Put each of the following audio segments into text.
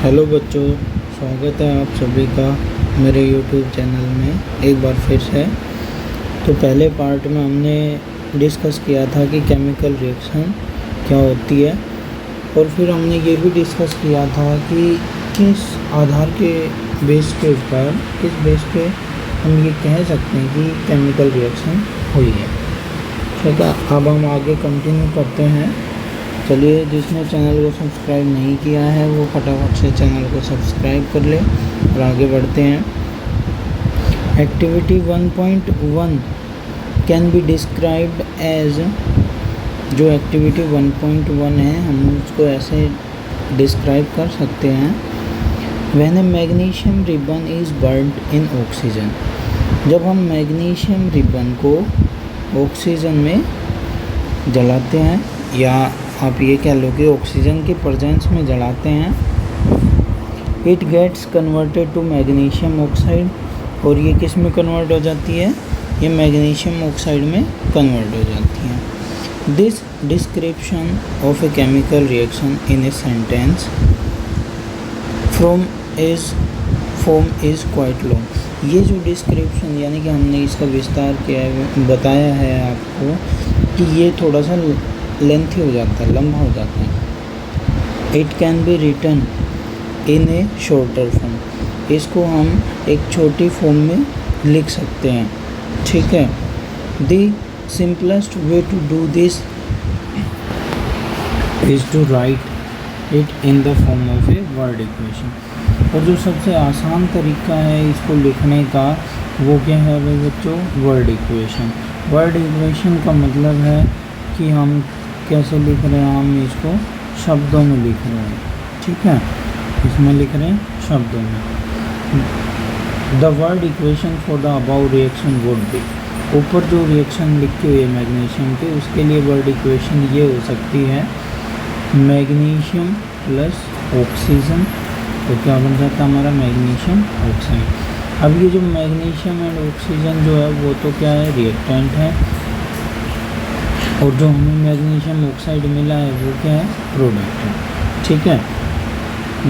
Hello बच्चों, स्वागत है आप सभी का मेरे YouTube चैनल में एक बार फिर से। तो पहले पार्ट में हमने डिस्कस किया था कि केमिकल रिएक्शन क्या होती है, और फिर हमने ये भी डिस्कस किया था कि किस आधार के बेस के ऊपर, किस बेस पे हम ये कह सकते हैं कि केमिकल रिएक्शन हुई है। ठीक है, अब हम आगे कंटिन्यू करते हैं। चलिए, जिसने चैनल को सब्सक्राइब नहीं किया है वो फटाफट से चैनल को सब्सक्राइब कर ले और आगे बढ़ते हैं। Activity 1.1 can be described as, जो एक्टिविटी 1.1 है हम उसको ऐसे डिस्क्राइब कर सकते हैं। When a magnesium ribbon is burned in oxygen, जब हम मैग्नीशियम रिबन को ऑक्सीजन में जलाते हैं, या आप ये कह लो कि ऑक्सीजन के प्रेजेंस में जलाते हैं, it gets converted to magnesium oxide, और ये किस में कन्वर्ट हो जाती है? ये मैग्नीशियम ऑक्साइड में कन्वर्ट हो जाती है। This description of a chemical reaction in a sentence from is quite long. ये जो डिस्क्रिप्शन यानी कि हमने इसका विस्तार किया है, बताया है आपको कि ये थोड़ा सा लेंथी हो जाता है, लंबा हो जाता है। It can be written in a shorter form, इसको हम एक छोटी फॉर्म में लिख सकते हैं। ठीक है, the simplest way to do this is to write it in the form of a word equation. और जो सबसे आसान तरीका है इसको लिखने का वो क्या है भाई बच्चों? Word equation. वर्ड इक्वेशन का मतलब है कि हम कैसे लिख रहे हैं, हम इसको शब्दों में लिख रहे हैं। ठीक है, इसमें लिख रहे हैं शब्दों में। The word equation for the above reaction would be, ऊपर जो रिएक्शन लिखी हुई है मैग्नीशियम की, उसके लिए वर्ड इक्वेशन ये हो सकती है मैग्नीशियम प्लस ऑक्सीजन, तो क्या बन जाता है हमारा? Magnesium oxide. अब ये जो मैग्नीशियम एंड ऑक्सीजन जो है वो तो क्या है? रिएक्टेंट है, और जो हमें मैग्नीशियम ऑक्साइड मिला है वो क्या है? प्रोडक्ट है। ठीक है,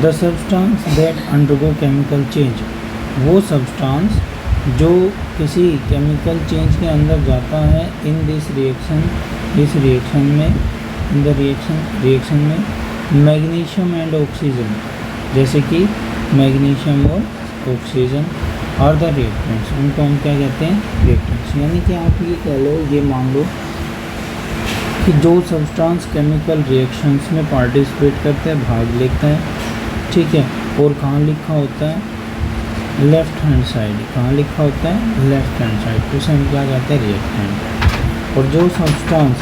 the substance that undergo chemical change, वो सब्सटेंस जो किसी केमिकल चेंज के अंदर जाता है इन दिस रिएक्शन, इस रिएक्शन में, इन द रिएक्शन में मैग्नीशियम एंड ऑक्सीजन, जैसे कि मैग्नीशियम और ऑक्सीजन और द रिएक्टेंट्स, उनको हम क्या कहते हैं? रिएक्टेंट्स। यानी कि आप ये कह लो, ये मान लो कि जो सब्सटेंस केमिकल रिएक्शंस में पार्टिसिपेट करते हैं, भाग लेते हैं। ठीक है, और कहाँ लिखा होता है? Left hand side. कहाँ लिखा होता है? लेफ़्ट हैंड साइड, तो उसे हम क्या कहते हैं? रिएक्टेंट। और जो substance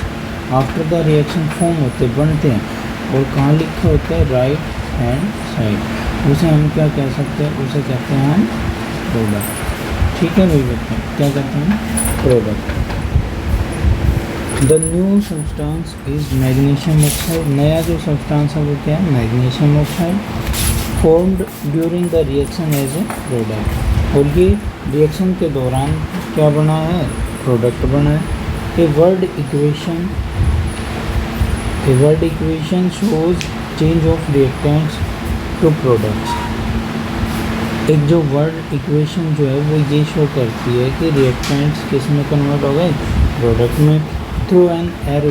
after the reaction form होते, बनते हैं, और कहाँ लिखा होता है? राइट हैंड साइड, उसे हम क्या कह सकते हैं? उसे कहते हैं हम प्रोडक्ट। ठीक है भाई बच्चों, क्या कहते हैं? Product. The new substance is magnesium oxide, नया जो सब्सटेंस है वो क्या है? Magnesium oxide. Formed during the reaction as a product, और ये रिएक्शन के दौरान क्या बना है? प्रोडक्ट बना है। A word equation shows change of reactants to products. एक जो वर्ड इक्वेशन जो है वो ये शो करती है कि रिएक्टेंट्स किस में कन्वर्ट हो गए? प्रोडक्ट में। Through an arrow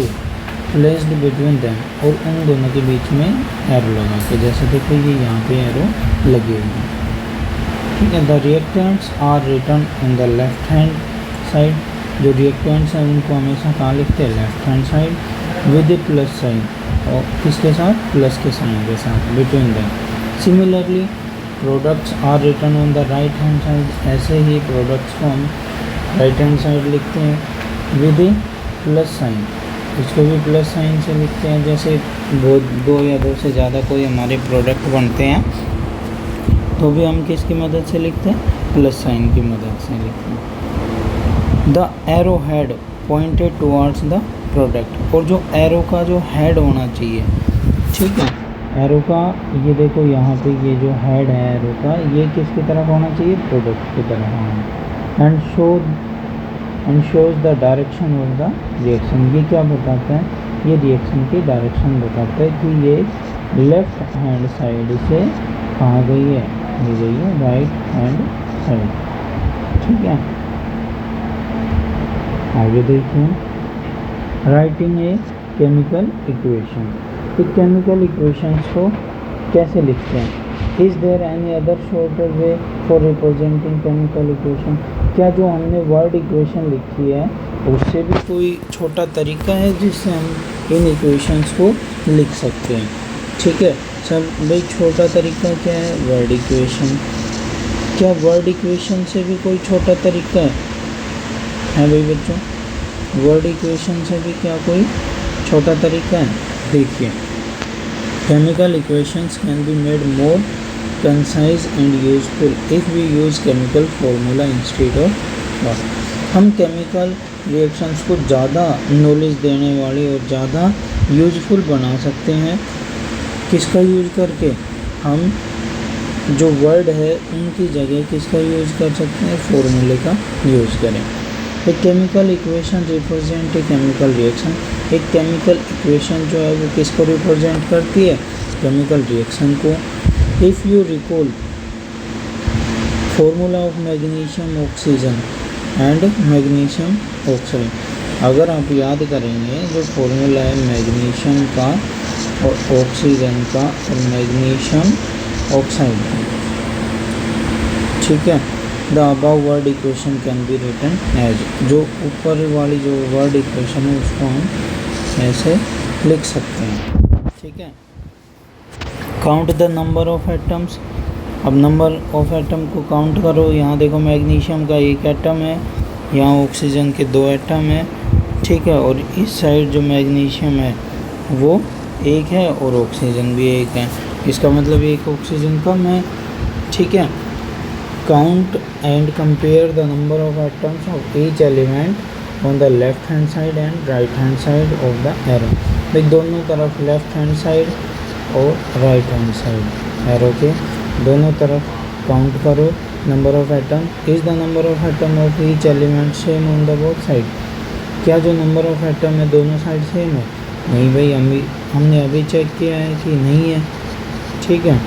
placed between them, और उन दोनों के बीच में एरो लगा के, जैसे देखो ये यहाँ पे एरो लगी हुई है। ठीक है, the reactants are written on the left hand side, जो रिएक्टेंट्स हैं उनको हमेशा कहाँ लिखते हैं? Left hand side, with a plus sign, और किसके साथ? प्लस के साइन के साथ, between them. Similarly products are written on the right hand side, ऐसे ही प्रोडक्ट्स को हम राइट हैंड साइड लिखते हैं विद ए प्लस साइन, इसको भी प्लस साइन से लिखते हैं। जैसे दो या दो से ज़्यादा कोई हमारे प्रोडक्ट बनते हैं तो भी हम किसकी मदद से लिखते हैं? प्लस साइन की मदद से लिखते हैं। The arrow head pointed towards the product, और जो एरो का जो हेड होना चाहिए, ठीक है, एरो का ये देखो यहाँ पे ये जो हेड है एरो का, ये किसकी तरफ होना चाहिए? प्रोडक्ट की तरफ होना। And shows the direction of the reaction, ये क्या बताता है? ये रिएक्शन की डायरेक्शन बताता है कि ये लेफ़्ट हैंड साइड से कहाँ गई है, ये गई है राइट हैंड साइड। ठीक है, आगे देखिए, राइटिंग ए केमिकल इक्वेशन। तो केमिकल इक्वेशंस को कैसे लिखते हैं? Is there any other shorter way for representing chemical equation? क्या जो हमने वर्ड इक्वेशन लिखी है उससे भी कोई छोटा तरीका है जिससे हम इन इक्वेशंस को लिख सकते हैं? ठीक है सर, भाई छोटा तरीका क्या है? Word equation. क्या वर्ड इक्वेशन से भी कोई छोटा तरीका है भाई बच्चों? वर्ड इक्वेशन से भी क्या कोई छोटा तरीका है? देखिए, chemical equations can be made more concise and useful if we use chemical formula instead of word. हम केमिकल रिएक्शंस को ज़्यादा नॉलेज देने वाले और ज़्यादा यूजफुल बना सकते हैं। किसका यूज़ करके? हम जो वर्ड है उनकी जगह किसका यूज़ कर सकते हैं? फॉर्मूले का यूज़ करें। ए chemical equation represent a chemical reaction. एक केमिकल इक्वेशन जो है वो किसको रिप्रेजेंट करती है? केमिकल रिएक्शन को। If you recall formula of magnesium oxygen and magnesium oxide, अगर आप याद करेंगे जो फॉर्मूला है मैग्नीशियम का और ऑक्सीजन का और मैग्नीशियम ऑक्साइड, ठीक है, the above word equation can be written as, जो ऊपर वाली जो वर्ड इक्वेशन है उसको हम ऐसे लिख सकते हैं। ठीक है, count the number of atoms. अब नंबर ऑफ एटम को काउंट करो। यहाँ देखो मैग्नीशियम का एक एटम है, यहाँ ऑक्सीजन के 2 एटम है। ठीक है, और इस साइड जो मैग्नीशियम है वो एक है और ऑक्सीजन भी एक है, इसका मतलब एक ऑक्सीजन कम है। ठीक है, count and compare the number of atoms of each element on the left hand side and right hand side of the arrow. भाई दोनों तरफ लेफ्ट हैंड साइड और राइट हैंड साइड एरो के दोनों तरफ काउंट करो। Number of atom, is the number of atom of each element same on the both side. क्या जो नंबर ऑफ एटम है दोनों साइड सेम है? नहीं भाई, हमने अभी चेक किया है कि नहीं है। ठीक है,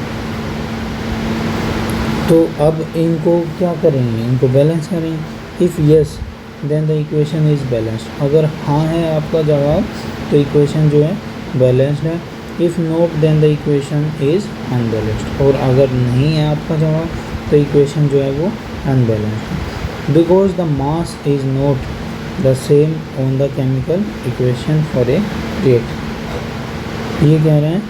तो अब इनको क्या करेंगे? इनको बैलेंस करेंगे। If yes then the equation is balanced. अगर हाँ है आपका जवाब तो इक्वेशन जो है बैलेंस्ड है। If not then the equation is unbalanced. और अगर नहीं है आपका जवाब तो इक्वेशन जो है वो अनबैलेंस्ड है। Because the mass is not the same on the chemical equation for a reaction. ये कह रहे हैं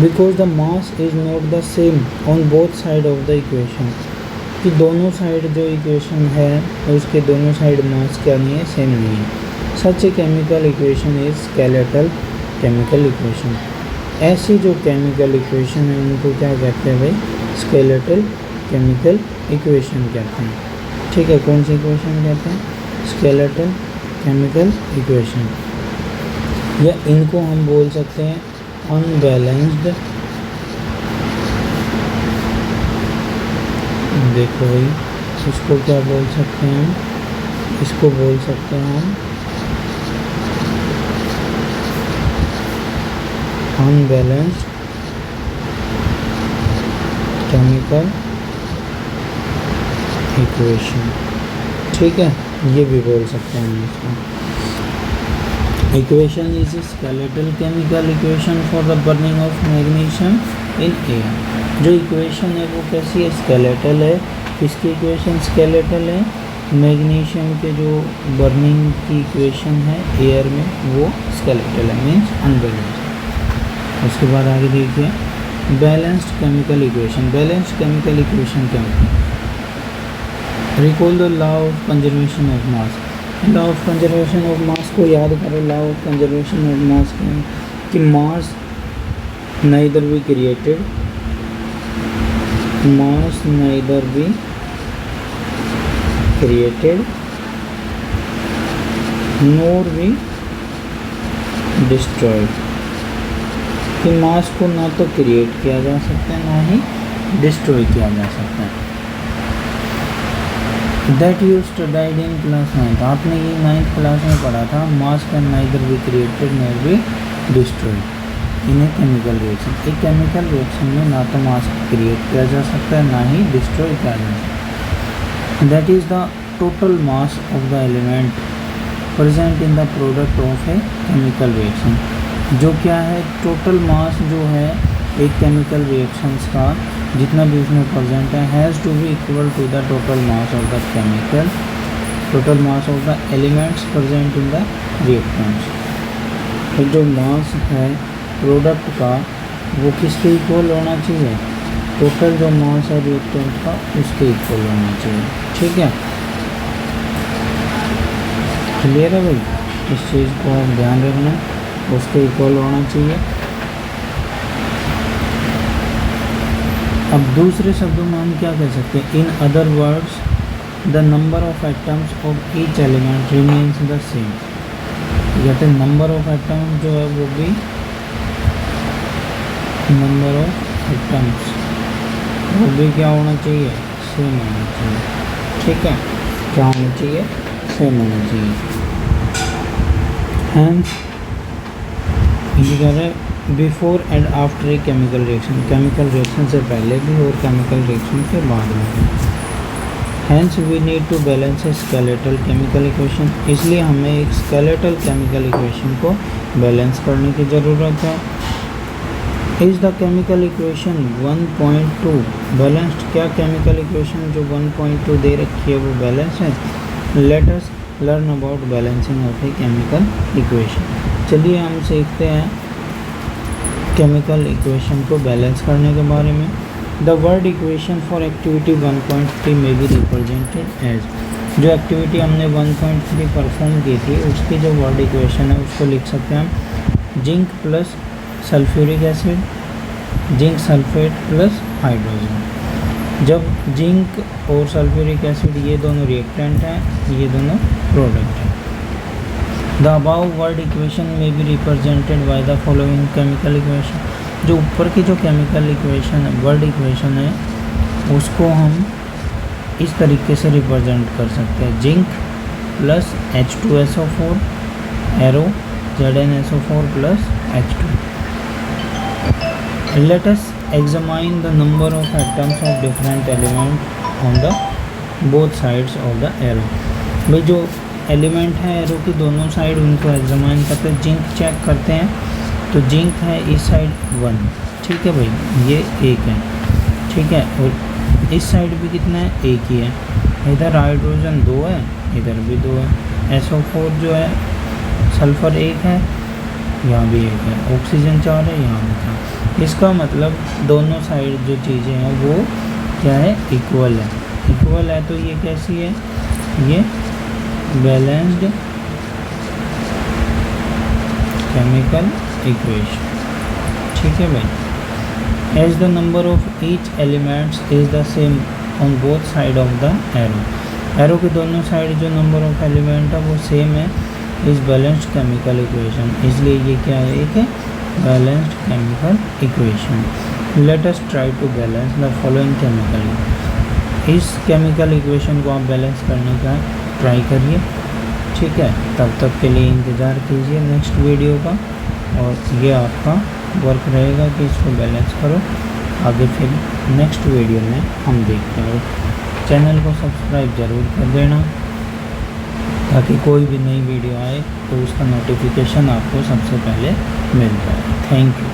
because the mass is not the same on both side of the equation, कि दोनों साइड जो इक्वेशन है उसके दोनों साइड मास क्या नहीं है? सेम नहीं है। Such a chemical equation is skeletal chemical equation. ऐसी जो केमिकल इक्वेशन है उनको क्या कहते हैं भाई? स्केलेटल केमिकल इक्वेशन कहते हैं। ठीक है, कौन सी इक्वेशन कहते हैं? Skeletal chemical equation. या इनको हम बोल सकते हैं अनबैलेंस्ड। देखो भाई, इसको क्या बोल सकते हैं हम? इसको बोल सकते हैं हम अनबैलेंस्ड केमिकल इक्वेशन। ठीक है, ये भी बोल सकते हैं हम इसको। Equation is skeletal chemical equation for the burning of magnesium in air. जो इक्वेशन है वो कैसी है? स्केलेटल है। किसकी इक्वेशन स्केलेटल है? मैग्नीशियम के जो बर्निंग की इक्वेशन है एयर में वो स्केलेटल है, मीन्स अनबैलेंस्ड। उसके बाद आगे देखिए balanced chemical equation. Balanced chemical equation क्या होती है? Recall the law of conservation of mass. Law of conservation of mass को याद करो। Law of conservation of mass क्या है? कि mass neither be created, mass neither be created NOR be destroyed. कि मास को ना तो क्रिएट किया जा सकता है ना ही डिस्ट्रॉय किया जा सकता है। That you studied in class 9। आपने ये 9th क्लास में पढ़ा था। मास can neither be created nor be destroyed. In a chemical reaction. एक केमिकल रिएक्शन में ना तो मास क्रिएट किया जा सकता है ना ही डिस्ट्रॉय किया जा सकता है। That is the total mass of the element present in the product of a chemical reaction. जो क्या है, टोटल मास जो है एक केमिकल रिएक्शंस का जितना भी उसमें प्रेजेंट है has to be equal to the total mass of the chemical, total mass of the elements present in the reactants. तो जो मास है प्रोडक्ट का वो किसके इक्वल होना चाहिए, टोटल जो मास है रिएक्टेंट का उसके इक्वल होना चाहिए। ठीक है, क्लियर है भाई, इस चीज़ को ध्यान रखना, उसके इक्वल होना चाहिए। अब दूसरे शब्दों में हम क्या कह सकते हैं, in other words the number of atoms of each element remains the same. कहते हैं नंबर ऑफ एटम जो है वो भी, नंबर ऑफ एटम्स वो भी क्या होना चाहिए, सेम होना चाहिए। ठीक है, क्या होना चाहिए, सेम होना चाहिए। हैंस ये कह रहे हैं before and after a chemical reaction, chemical reaction से पहले भी और केमिकल रिएक्शन के बाद में भी। Hence we need to balance a skeletal chemical equation, इसलिए हमें एक स्केलेटल केमिकल इक्वेशन को बैलेंस करने की ज़रूरत है। Is the chemical equation 1.2 balanced, क्या केमिकल इक्वेशन जो 1.2 दे रखी है वो बैलेंस है। Let us learn about balancing of a chemical equation. चलिए हम सीखते हैं केमिकल इक्वेशन को बैलेंस करने के बारे में। The word equation for activity 1.3 में भी रिप्रेजेंटेड एज, जो एक्टिविटी हमने 1.3 परफॉर्म की थी उसकी जो वर्ड इक्वेशन है उसको लिख सकते हैं हम zinc plus sulphuric acid, zinc sulphate plus hydrogen. जब जिंक और सल्फ्यूरिक एसिड ये दोनों रिएक्टेंट हैं, ये दोनों प्रोडक्ट हैं। द अबाव वर्ड इक्वेशन में भी represented by the following chemical equation, जो ऊपर की जो केमिकल इक्वेशन है, वर्ड इक्वेशन है, उसको हम इस तरीके से रिप्रेजेंट कर सकते हैं। Zinc plus H2SO4 arrow ZnSO4 plus H2। Let us examine the number of atoms of different element on the both sides of the arrow। भाई जो एलिमेंट है एरो की दोनों साइड उनको एग्जामाइन करते हैं। जिंक चेक करते हैं तो जिंक है इस साइड 1, ठीक है भाई, ये 1 है, ठीक है, और इस साइड भी कितना है, 1 ही है। इधर हाइड्रोजन 2 है, इधर भी 2 है। SO4 जो है सल्फ़र 1 है, यहाँ भी 1 है। ऑक्सीजन 4 है, यहाँ भी 4। इसका मतलब दोनों साइड जो चीज़ें हैं वो क्या है, इक्वल है। इक्वल है तो ये कैसी है, ये बैलेंस्ड केमिकल इक्वेशन। ठीक है भाई। As the number of each elements is the same on both side of the arrow, arrow के दोनों साइड जो नंबर ऑफ एलिमेंट है वो सेम है, इज़ बैलेंस्ड केमिकल इक्वेशन। इसलिए ये क्या है, एक है balanced chemical equation. Let us try to balance the following chemical, इस केमिकल इक्वेशन को आप बैलेंस करने का ट्राई करिए। ठीक है, तब तक के लिए इंतज़ार कीजिए नेक्स्ट वीडियो का, और ये आपका वर्क रहेगा कि इसको बैलेंस करो। आगे फिर नेक्स्ट वीडियो में हम देखते हैं। चैनल को सब्सक्राइब ज़रूर कर देना ताकि कोई भी नई वीडियो आए तो उसका नोटिफिकेशन आपको सबसे पहले मिल जाए। Thank you.